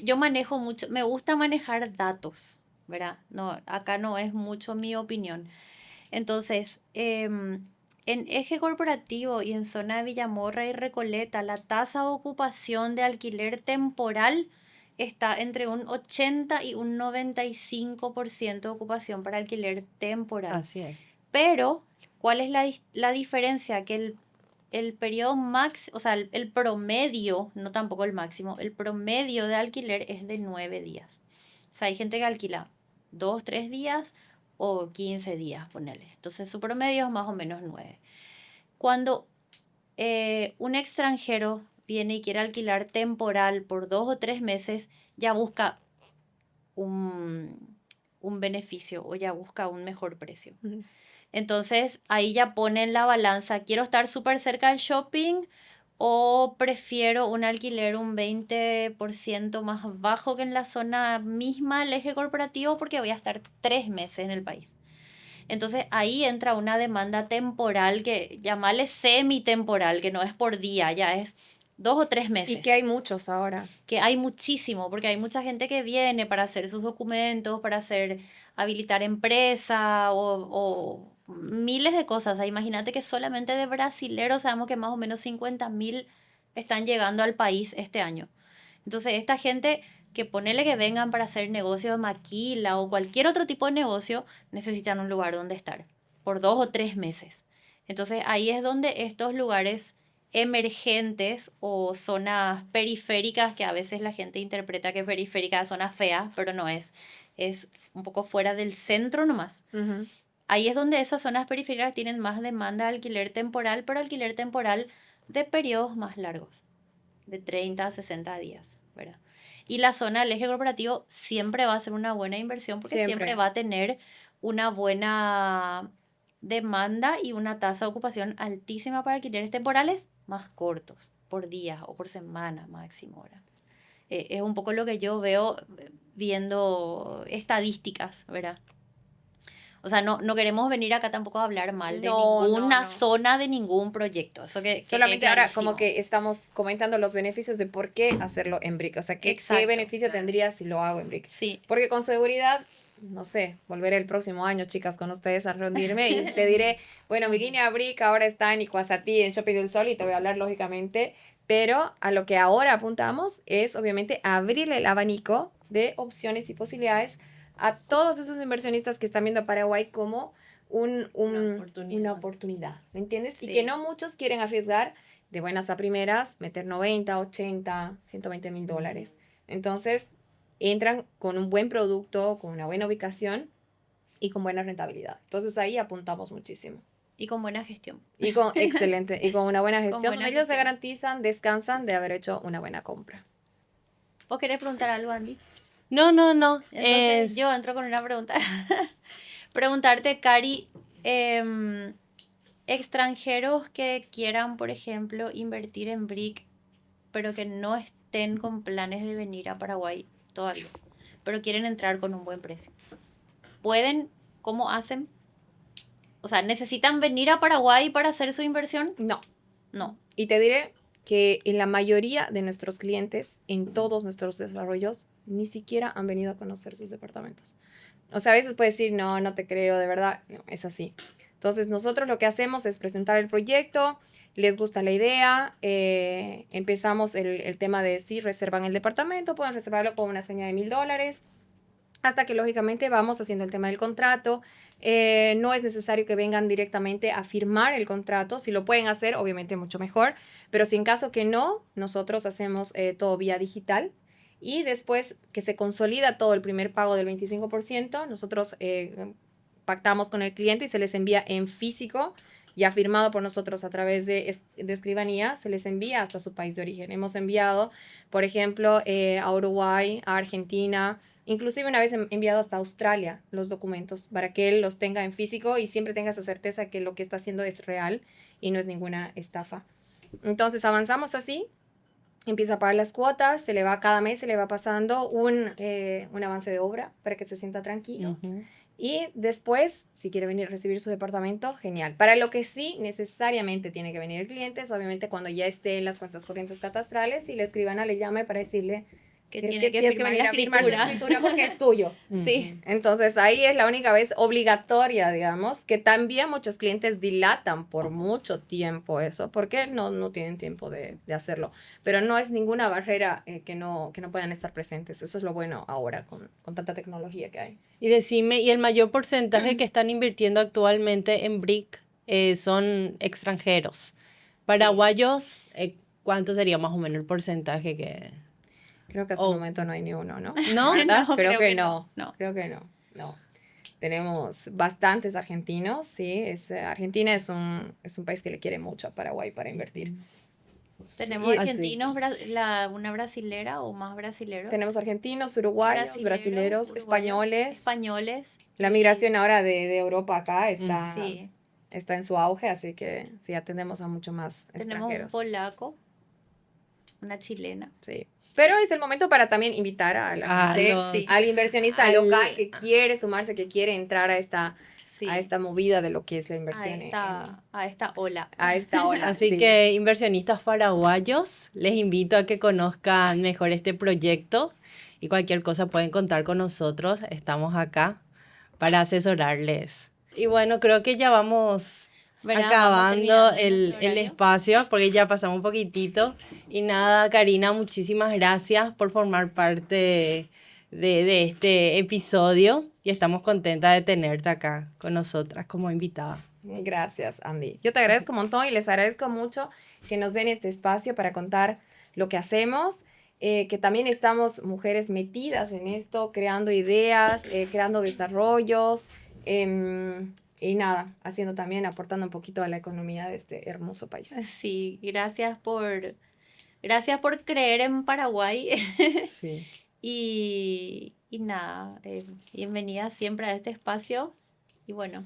Yo manejo mucho, me gusta manejar datos, ¿verdad? No, acá no es mucho mi opinión. Entonces, en eje corporativo y en zona de Villamorra y Recoleta, la tasa de ocupación de alquiler temporal está entre un 80 y un 95% de ocupación para alquiler temporal. Así es. Pero, ¿cuál es la diferencia? Que el periodo máximo, o sea, el promedio, no tampoco el máximo, el promedio de alquiler es de 9 días. O sea, hay gente que alquila 2, 3 días o 15 días, ponele. Entonces, su promedio es más o menos 9. Cuando un extranjero viene y quiere alquilar temporal por 2 o 3 meses, ya busca un beneficio o ya busca un mejor precio. Ujú. Entonces ahí ya ponen la balanza, quiero estar súper cerca del shopping o prefiero un alquiler un 20% más bajo que en la zona misma del eje corporativo porque voy a estar 3 meses en el país. Entonces ahí entra una demanda temporal que llamarle semi-temporal, que no es por día, ya es 2 o 3 meses. Y que hay muchos ahora. Que hay muchísimo, porque hay mucha gente que viene para hacer sus documentos, para habilitar empresa o miles de cosas. O sea, imagínate que solamente de brasileros sabemos que más o menos 50.000 están llegando al país este año. Entonces, esta gente que ponele que vengan para hacer negocio de maquila o cualquier otro tipo de negocio, necesitan un lugar donde estar por 2 o 3 meses. Entonces, ahí es donde estos lugares emergentes o zonas periféricas, que a veces la gente interpreta que periférica es zona fea, pero no es un poco fuera del centro nomás. Ujú. Ahí es donde esas zonas periféricas tienen más demanda de alquiler temporal, pero alquiler temporal de periodos más largos, de 30 a 60 días, ¿verdad? Y la zona del eje corporativo siempre va a ser una buena inversión porque Siempre. siempre va a tener una buena demanda y una tasa de ocupación altísima para alquileres temporales más cortos, por día o por semana máximo, ¿verdad? Es un poco lo que yo veo viendo estadísticas, ¿verdad? O sea, no queremos venir acá tampoco a hablar mal de No, ninguna no. zona de ningún proyecto. Eso que Solamente quede ahora clarísimo. como que estamos comentando los beneficios de por qué hacerlo en Brick. O sea, qué Exacto. beneficio tendría si lo hago en Brick. Sí, Porque con seguridad, no sé, volveré el próximo año, chicas, con ustedes a reunirme y te diré, bueno, mi línea Brick ahora está en Icuazatí, en Shopping del Sol, y te voy a hablar lógicamente, pero a lo que ahora apuntamos es obviamente abrirle el abanico de opciones y posibilidades a todos esos inversionistas que están viendo a Paraguay como una oportunidad, ¿me entiendes? Y Sí. que no muchos quieren arriesgar de buenas a primeras, meter 90, 80, 120 mil dólares. Entonces, entran con un buen producto, con una buena ubicación y con buena rentabilidad. Entonces, ahí apuntamos muchísimo. y con buena gestión. Y con, excelente, y con una buena gestión, buena donde ellos se gestión. garantizan, descansan de haber hecho una buena compra. ¿Vos querés preguntar algo, Andy? No. Entonces yo entro con una pregunta. Preguntarte, Cari, extranjeros que quieran, por ejemplo, invertir en BRIC, pero que no estén con planes de venir a Paraguay todavía, pero quieren entrar con un buen precio. ¿Pueden? ¿Cómo hacen? O sea, ¿necesitan venir a Paraguay para hacer su inversión? No. No. Y te diré que en la mayoría de nuestros clientes, en todos nuestros desarrollos, ni siquiera han venido a conocer sus departamentos. O sea, a veces puedes decir, no, no te creo, de verdad, no, es así. Entonces, nosotros lo que hacemos es presentar el proyecto, les gusta la idea, empezamos el tema de si reservan el departamento, pueden reservarlo con una seña de $1,000, hasta que lógicamente vamos haciendo el tema del contrato. No es necesario que vengan directamente a firmar el contrato. Si lo pueden hacer, obviamente mucho mejor, pero si en caso que no, nosotros hacemos todo vía digital. Y después que se consolida todo el primer pago del 25%, nosotros pactamos con el cliente y se les envía en físico, ya firmado por nosotros a través de escribanía, se les envía hasta su país de origen. Hemos enviado, por ejemplo, a Uruguay, a Argentina, inclusive una vez enviado hasta Australia los documentos para que él los tenga en físico y siempre tenga esa certeza que lo que está haciendo es real y no es ninguna estafa. Entonces avanzamos así. Empieza a pagar las cuotas, cada mes se le va pasando un avance de obra para que se sienta tranquilo. Uh-huh. Y después, si quiere venir a recibir su departamento, genial. Para lo que sí necesariamente tiene que venir el cliente es obviamente cuando ya esté en las cuentas corrientes catastrales y la escribana le llame para decirle que tiene que venir a firmar la escritura porque es tuyo. Sí. Entonces ahí es la única vez obligatoria, digamos, que también muchos clientes dilatan por mucho tiempo eso, porque no tienen tiempo de hacerlo. Pero no es ninguna barrera que no puedan estar presentes. Eso es lo bueno ahora con tanta tecnología que hay. Y decime, ¿y el mayor porcentaje que están invirtiendo actualmente en BRIC son extranjeros? Paraguayos, ¿cuánto sería más o menos el porcentaje que...? Creo que hasta el momento no hay ni uno, ¿no? ¿No? No, creo que no. Creo que no. Tenemos bastantes argentinos, sí. Argentina es un país que le quiere mucho a Paraguay para invertir. ¿Tenemos argentinos, una brasilera o más brasileros? Tenemos argentinos, uruguayos, brasileros, españoles. La migración ahora de Europa acá está en su auge, así que sí, atendemos a mucho más extranjeros. Tenemos un polaco, una chilena. Sí. Pero es el momento para también invitar a la gente, al inversionista local que quiere sumarse, que quiere entrar a esta movida de lo que es la inversión. A esta ola. A esta ola. Así que inversionistas paraguayos, les invito a que conozcan mejor este proyecto y cualquier cosa pueden contar con nosotros. Estamos acá para asesorarles. Y bueno, creo que ya vamos... acabando el espacio porque ya pasamos un poquitito y nada, Karina, muchísimas gracias por formar parte de este episodio y estamos contentas de tenerte acá con nosotras como invitada. Gracias, Andy. Yo te agradezco un montón y les agradezco mucho que nos den este espacio para contar lo que hacemos, que también estamos mujeres metidas en esto, creando ideas, creando desarrollos, y nada, aportando un poquito a la economía de este hermoso país. Sí, gracias por creer en Paraguay. Sí. y nada, bienvenida siempre a este espacio. Y bueno,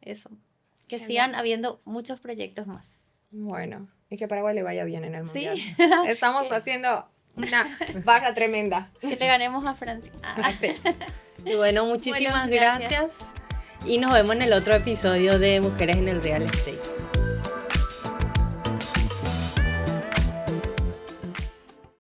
eso. Que sigan habiendo muchos proyectos más. Bueno, y que Paraguay le vaya bien en el Mundial. Sí. Estamos haciendo una barra tremenda. Que le ganemos a Francia. Sí. Y bueno, muchísimas gracias. Y nos vemos en el otro episodio de Mujeres en el Real Estate.